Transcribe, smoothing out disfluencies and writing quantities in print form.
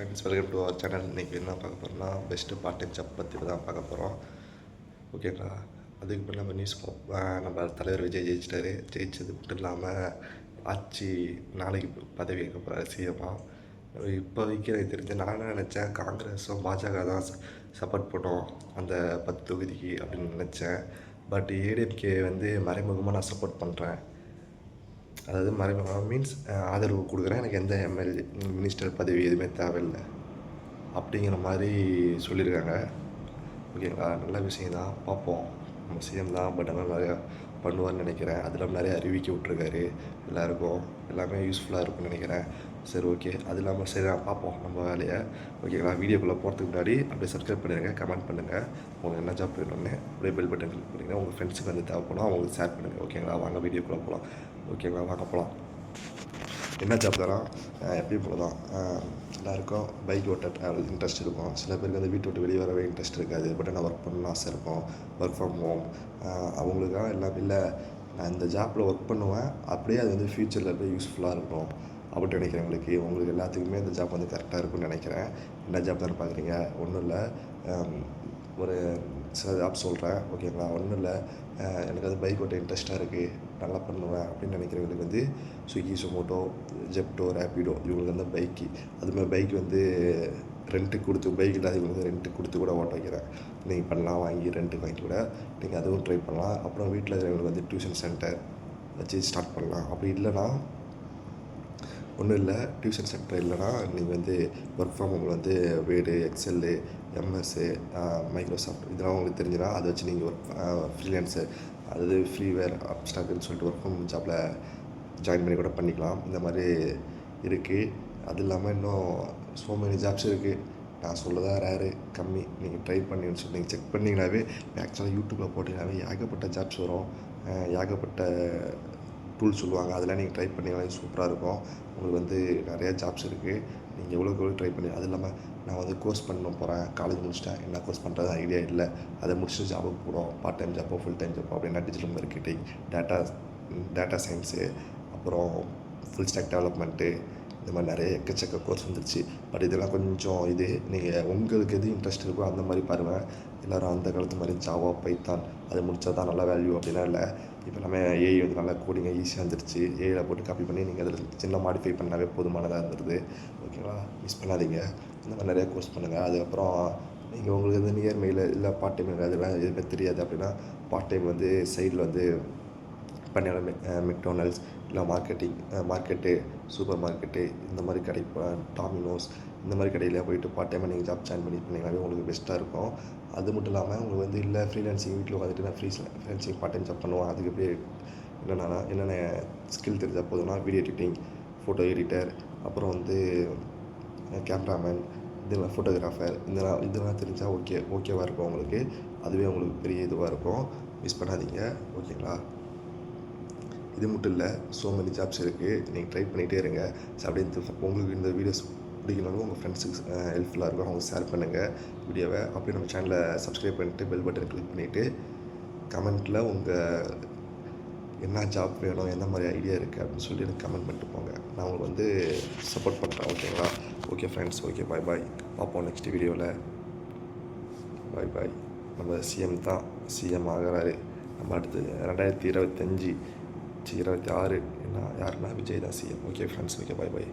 Friends, welcome to our channel. இன்றைக்கி என்ன பார்க்க போகிறோம்னா பெஸ்ட்டு பார்ட் டைம் ஜாப் பற்றி தான் பார்க்க போகிறோம். ஓகேங்களா? அதுக்கு முன்னாடி நம்ம நியூஸ் நம்ம தலைவர் விஜய் ஜெயிச்சிட்டாரு. ஜெயிச்சது மட்டும் இல்லாமல் ஆட்சி நாளைக்கு பதவி ஏற்க போகிறார் சிஎம்மா. இப்போதைக்கு எனக்கு தெரிஞ்ச நான் என்ன நினச்சேன், காங்கிரஸும் பாஜக தான் சப்போர்ட் பண்ணோம் அந்த 10 தொகுதிக்கு அப்படின்னு நினச்சேன். பட் ஏடிஎம்கே வந்து மறைமுகமாக நான் சப்போர்ட் பண்ணுறேன். அதாவது மறைமுகமாக மீன்ஸ் ஆதரவு கொடுக்குறேன், எனக்கு எந்த எம்எல்ஏ மினிஸ்டர் பதவி எதுவுமே தேவையில்லை அப்படிங்கிற மாதிரி சொல்லியிருக்காங்க. ஓகேங்களா? நல்ல விஷயம் தான், பார்ப்போம். நம்ம சிஎம் தான், பட் ஆனால் நிறையா பண்ணுவார்னு நினைக்கிறேன். அது இல்லாமல் நிறைய அறிவிக்க விட்ருக்காரு எல்லாருக்கும். எல்லாமே யூஸ்ஃபுல்லாக இருக்கும்னு நினைக்கிறேன். சரி, ஓகே. அது இல்லாமல் சரி பார்ப்போம் நம்ம வேலையை. ஓகேங்களா? வீடியோக்குள்ளே போகிறதுக்கு முன்னாடி அப்படியே சப்ஸ்கிரைப் பண்ணுங்கள், கமெண்ட் பண்ணுங்கள். உங்களுக்கு என்ன ஜாப் வேணும்னு அப்படியே பெல் பட்டன் கிளிக் பண்ணிங்கன்னா உங்கள் ஃப்ரெண்ட்ஸுக்கு வந்து தேவைப்படும், அவங்களுக்கு ஷேர் பண்ணுங்கள். ஓகேங்களா? வாங்க வீடியோக்குள்ளே போகலாம். ஓகேங்களா? வாங்க போகலாம். என்ன ஜாப் தரான்? எப்பயும் போல தான். எல்லாருக்கும் பைக் ஓட்ட ட்ராவல் இன்ட்ரெஸ்ட் இருக்கும். சில பேருக்கு அந்த வீட்டை விட்டு வெளியே வரவே இன்ட்ரெஸ்ட் இருக்காது. பட் ஆனால் ஒர்க் பண்ணணும்னு ஆசை இருக்கும். ஒர்க் ஃப்ரம் ஹோம் அவங்களுக்காக எல்லாம் இல்லை, நான் இந்த ஜாப்பில் ஒர்க் பண்ணுவேன், அப்படியே அது வந்து ஃப்யூச்சரில் போய் யூஸ்ஃபுல்லாக இருக்கும் அப்படின்னு நினைக்கிறவங்களுக்கு உங்களுக்கு எல்லாத்துக்குமே இந்த ஜாப் வந்து கரெக்டாக இருக்கும்னு நினைக்கிறேன். என்ன ஜாப் தானே பார்க்குறீங்க? ஒன்றும் இல்லை, ஒரு சில ஜாப் சொல்கிறேன். ஓகேங்களா? ஒன்றும் இல்லை, எனக்கு அது பைக் ஓட்ட இன்ட்ரெஸ்ட்டாக இருக்குது, நல்லா பண்ணுவேன் அப்படின்னு நினைக்கிறவங்களுக்கு வந்து ஸ்விக்கி, சொமோட்டோ, ஜெப்டோ, ரேப்பிடோ இவங்களுக்கு வந்து பைக்கு, அதுமாதிரி பைக் வந்து ரெண்ட்டுக்கு கொடுத்து, பைக் இல்லாத இவங்களுக்கு ரெண்ட்டுக்கு கொடுத்து கூட ஓட்ட வைக்கிறேன். நீங்கள் பண்ணலாம், வாங்கி ரெண்ட்டுக்கு வாங்கி கூட நீங்கள் அதுவும் ட்ரை பண்ணலாம். அப்புறம் வீட்டில் இருக்கிறவங்களுக்கு வந்து டியூஷன் சென்டர் வச்சு ஸ்டார்ட் பண்ணலாம். அப்படி இல்லைனா ஒன்றும் இல்லை, டியூஷன் சென்டர் இல்லைனா நீங்கள் வந்து ஒர்க் ஃப்ரம் ஹோம் வந்து வேர்டு, எக்ஸெல்லு, எம்எஸ்ஸு, மைக்ரோசாஃப்ட் இதெல்லாம் உங்களுக்கு தெரிஞ்சுன்னா அதை வச்சு நீங்கள் ஒர்க் ஃப்ரீலான்ஸு, அதாவது ஃப்ரீவேர், அப்ஸ்டாக்குன்னு சொல்லிட்டு ஒர்க் ஃப்ரம் ஜாப்பில் ஜாயின் பண்ணி கூட பண்ணிக்கலாம். இந்த மாதிரி இருக்குது. அது இல்லாமல் இன்னும் ஸோ மெனி ஜாப்ஸ் இருக்குது. நான் சொல்லதான் ரேரு, கம்மி. நீங்கள் ட்ரை பண்ணின்னு சொல்லி நீங்கள் செக் பண்ணிங்கனாவே, ஆக்சுவலாக யூடியூப்பில் போட்டிங்கனாவே ஏகப்பட்ட ஜாப்ஸ் வரும், ஏகப்பட்ட டூல் சொல்லுவாங்க. அதெல்லாம் நீங்கள் ட்ரை பண்ணிங்கனாலே சூப்பராக இருக்கும். உங்களுக்கு வந்து நிறையா ஜாப்ஸ் இருக்குது. நீங்கள் எவ்வளோக்கு எவ்வளோ ட்ரை பண்ணி, அது இல்லாமல் நான் வந்து கோர்ஸ் பண்ண போகிறேன், காலேஜ் முடிச்சிட்டேன், என்ன கோர்ஸ் பண்ணுறது ஐடியா இல்லை, அதை முடிச்சுட்டு ஜாபுக்கு போகிறோம், பார்ட் டைம் ஜாப்போ ஃபுல் டைம் ஜாப்போ அப்படின்னா டிஜிட்டல் மார்க்கெட்டிங், டேட்டா சயின்ஸு, அப்புறம் ஃபுல் ஸ்டாக் டெவலப்மெண்ட்டு, இந்த மாதிரி நிறைய எக்கச்சக்க கோர்ஸ் வந்துருச்சு. பட் இதெல்லாம் கொஞ்சம் இது நீங்கள் உங்களுக்கு எது இன்ட்ரெஸ்ட் இருக்கோ அந்த மாதிரி பாருங்கள். எல்லோரும் அந்த காலத்து மாதிரி ஜாவா, பைத்தான் அது முடித்தா தான் நல்லா வேல்யூ அப்படின்னா இல்லை. இப்போ எல்லாமே ஏஐ வந்து நல்லா கோடிங்க ஈஸியாக வந்துருச்சு. ஏஐயில் போட்டு காப்பி பண்ணி நீங்கள் அதில் சின்ன மாடிஃபை பண்ணாவே போதுமானதாக இருந்துருது. ஓகேவா? மிஸ் பண்ணாதீங்க. இந்த மாதிரி நிறையா கோர்ஸ் பண்ணுங்கள். அதுக்கப்புறம் நீங்கள் உங்களுக்கு வந்து நியர்மையில் இல்லை பார்ட் டைம் அதெல்லாம் எதுவுமே தெரியாது அப்படின்னா பார்ட் டைம் வந்து சைடில் வந்து பண்ணிடலாம். மெக்டோனல்ஸ் இல்லை மார்க்கெட்டு, சூப்பர் மார்க்கெட்டு, இந்த மாதிரி கடை, டாமினோஸ், இந்த மாதிரி கடையில் போய்ட்டு பார்ட் டைமாக நீங்கள் ஜாப் ஜாயின் பண்ணிங்கனாவே உங்களுக்கு பெஸ்ட்டாக இருக்கும். அது மட்டும் இல்லாமல் உங்களுக்கு வந்து இல்லை ஃப்ரீலான்சிங் வீட்டில் உட்காந்துட்டு நான் ஃப்ரீலான்சிங் பார்ட் டைம் ஜாப் பண்ணுவேன், அதுக்கு எப்படி என்னென்ன ஸ்கில் தெரிஞ்சால் போதும்னா வீடியோ எடிட்டிங், ஃபோட்டோ எடிட்டர், அப்புறம் வந்து கேமராமேன், இதெல்லாம் ஃபோட்டோகிராஃபர், இதெல்லாம் தெரிஞ்சால் ஓகேவாக இருக்கும் உங்களுக்கு. அதுவே உங்களுக்கு பெரிய இதுவாக இருக்கும். மிஸ் பண்ணாதீங்க. ஓகேங்களா? இது மட்டும் இல்லை, ஸோ மெனி ஜாப்ஸ் இருக்குது. நீங்கள் ட்ரை பண்ணிகிட்டே இருங்க. அப்படி உங்களுக்கு இந்த வீடியோஸ் பிடிக்கணும், உங்கள் ஃப்ரெண்ட்ஸுக்கு ஹெல்ப்ஃபுல்லாக இருக்கும், அவங்க ஷேர் பண்ணுங்கள் வீடியோவை. அப்படியே நம்ம சேனலை சப்ஸ்கிரைப் பண்ணிவிட்டு பெல் பட்டன் கிளிக் பண்ணிவிட்டு கமெண்ட்டில் உங்கள் என்ன ஜாப் வேணும், எந்த மாதிரி ஐடியா இருக்குது அப்படின்னு சொல்லி எனக்கு கமெண்ட் பண்ணிட்டு போங்க. நான் உங்களுக்கு வந்து சப்போர்ட் பண்ணுறேன். ஓகேங்களா? ஓகே ஃப்ரெண்ட்ஸ், ஓகே, பாய் பாய். பார்ப்போம் நெக்ஸ்ட் வீடியோவில். பாய் பாய். நம்ம சிஎம் தான் சிஎம் ஆகிறாரு. நம்ம அடுத்து 2025 26 என்ன யாருன்னா விஜய் தான் சிஎம். ஓகே ஃப்ரெண்ட்ஸ், ஓகே, பாய் பாய்.